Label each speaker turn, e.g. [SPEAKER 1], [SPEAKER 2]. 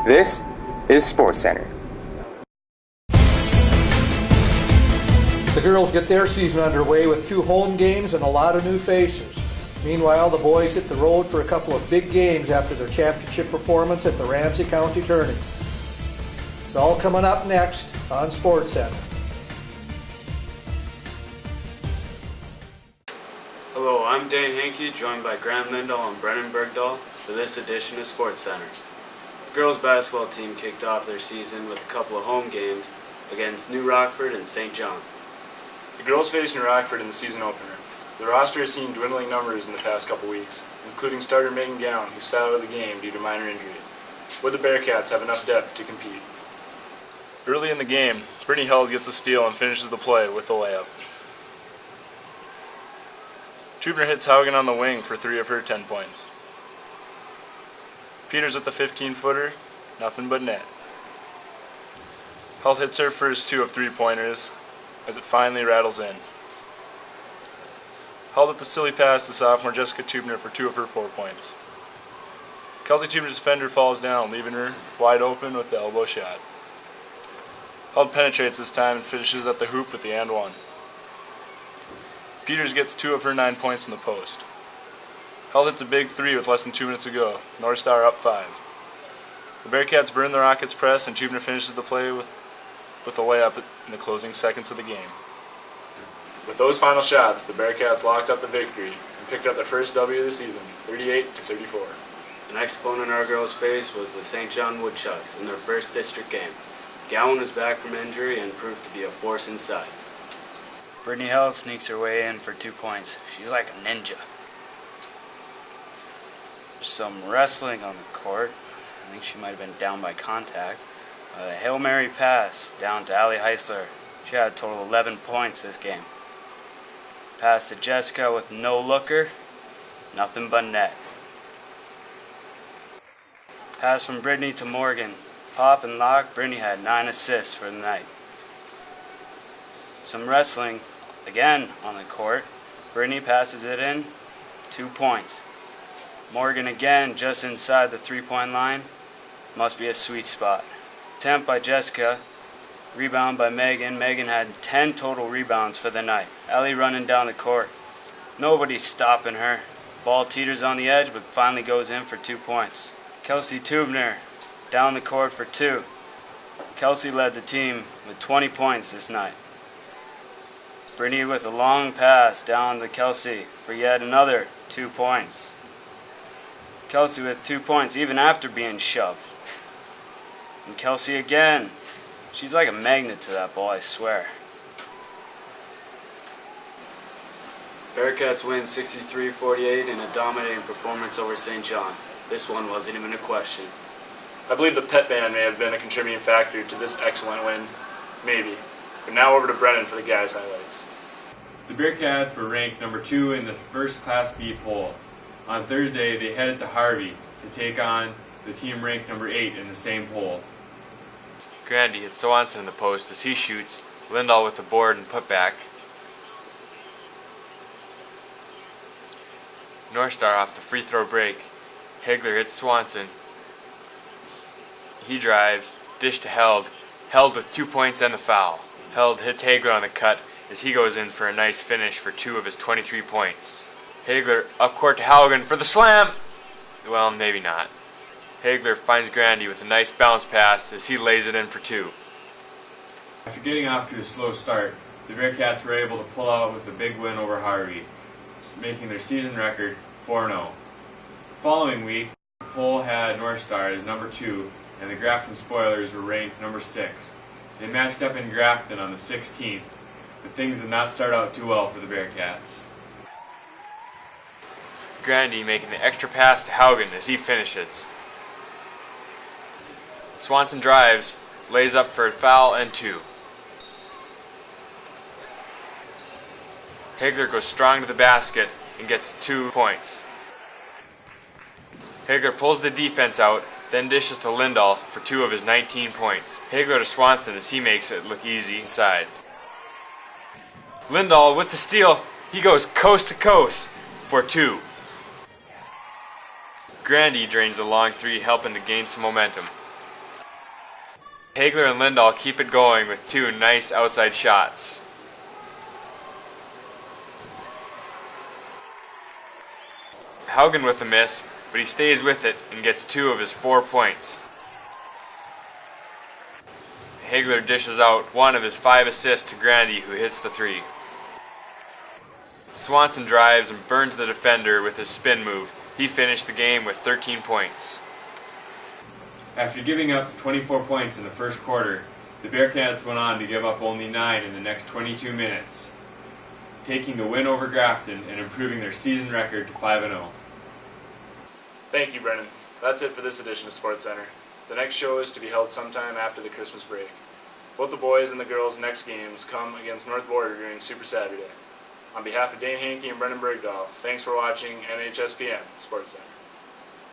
[SPEAKER 1] This is SportsCenter.
[SPEAKER 2] The girls get their season underway with 2 home games and a lot of new faces. Meanwhile, the boys hit the road for a couple of big games after their championship performance at the Ramsey County Tourney. It's all coming up next on SportsCenter.
[SPEAKER 3] Hello, I'm Dane Hankey, joined by Graham Lindahl and Brennen Bergdahl for this edition of SportsCenter. The girls basketball team kicked off their season with a couple of home games against New Rockford and St. John.
[SPEAKER 4] The girls faced New Rockford in the season opener. The roster has seen dwindling numbers in the past couple weeks, including starter Megan Gowan, who sat out of the game due to minor injury. Would the Bearcats have enough depth to compete? Early in the game, Brittany Held gets the steal and finishes the play with the layup. Tubner hits Haugen on the wing for 3 of her 10 points. Peters with the 15-footer, nothing but net. Held hits her first 2 of 3-pointers as it finally rattles in. Held at the silly pass to sophomore Jessica Tubner for 2 of her 4 points. Kelsey Tubner's defender falls down, leaving her wide open with the elbow shot. Held penetrates this time and finishes at the hoop with the and one. Peters gets 2 of her 9 points in the post. Held hits a big 3 with less than 2 minutes to go. North Star up 5. The Bearcats burn the Rockets' press and Tubner finishes the play with a layup in the closing seconds of the game. With those final shots, the Bearcats locked up the victory and picked up their first W of the season, 38-34.
[SPEAKER 3] The next opponent our girls faced was the St. John Woodchucks in their first district game. Gowan was back from injury and proved to be a force inside.
[SPEAKER 5] Brittany Held sneaks her way in for 2 points. She's like a ninja. There's some wrestling on the court. I think she might have been down by contact. A Hail Mary pass down to Allie Heisler. She had a total of 11 points this game. Pass to Jessica with no looker. Nothing but net. Pass from Brittany to Morgan. Pop and lock. Brittany had 9 assists for the night. Some wrestling again on the court. Brittany passes it in. 2 points. Morgan again just inside the 3-point line. Must be a sweet spot. Attempt by Jessica. Rebound by Megan. Megan had 10 total rebounds for the night. Ellie running down the court. Nobody's stopping her. Ball teeters on the edge but finally goes in for 2 points. Kelsey Tubner down the court for 2. Kelsey led the team with 20 points this night. Brittany with a long pass down to Kelsey for yet another 2 points. Kelsey with 2 points even after being shoved. And Kelsey again. She's like a magnet to that ball, I swear.
[SPEAKER 3] Bearcats win 63-48 in a dominating performance over St. John. This one wasn't even a question.
[SPEAKER 4] I believe the pet band may have been a contributing factor to this excellent win. Maybe. But now over to Brennen for the guys' highlights.
[SPEAKER 6] The Bearcats were ranked number 2 in the first Class B poll. On Thursday, they headed to Harvey to take on the team ranked number 8 in the same poll.
[SPEAKER 7] Grandy hits Swanson in the post as he shoots. Lindahl with the board and putback. North Star off the free throw break. Hagler hits Swanson. He drives. Dish to Held. Held with 2 points and the foul. Held hits Hagler on the cut as he goes in for a nice finish for 2 of his 23 points. Hagler up court to Haugen for the slam. Well, maybe not. Hagler finds Grandy with a nice bounce pass as he lays it in for 2.
[SPEAKER 6] After getting off to a slow start, the Bearcats were able to pull out with a big win over Harvey, making their season record 4-0. The following week, the poll had North Star as number 2, and the Grafton Spoilers were ranked number 6. They matched up in Grafton on the 16th, but things did not start out too well for the Bearcats.
[SPEAKER 7] Grandy making the extra pass to Haugen as he finishes. Swanson drives, lays up for a foul and 2. Hagler goes strong to the basket and gets 2 points. Hagler pulls the defense out, then dishes to Lindahl for 2 of his 19 points. Hagler to Swanson as he makes it look easy inside. Lindahl with the steal, he goes coast to coast for 2. Grandy drains the long 3, helping to gain some momentum. Hagler and Lindahl keep it going with two nice outside shots. Haugen with a miss, but he stays with it and gets 2 of his 4 points. Hagler dishes out 1 of his 5 assists to Grandy, who hits the 3. Swanson drives and burns the defender with his spin move. He finished the game with 13 points.
[SPEAKER 6] After giving up 24 points in the first quarter, the Bearcats went on to give up only 9 in the next 22 minutes, taking the win over Grafton and improving their season record to 5-0.
[SPEAKER 4] Thank you, Brennen. That's it for this edition of Sports Center. The next show is to be held sometime after the Christmas break. Both the boys and the girls' next games come against North Border during Super Saturday. On behalf of Dane Hankey and Brennan Bergdahl, thanks for watching NHSPN Sports Center.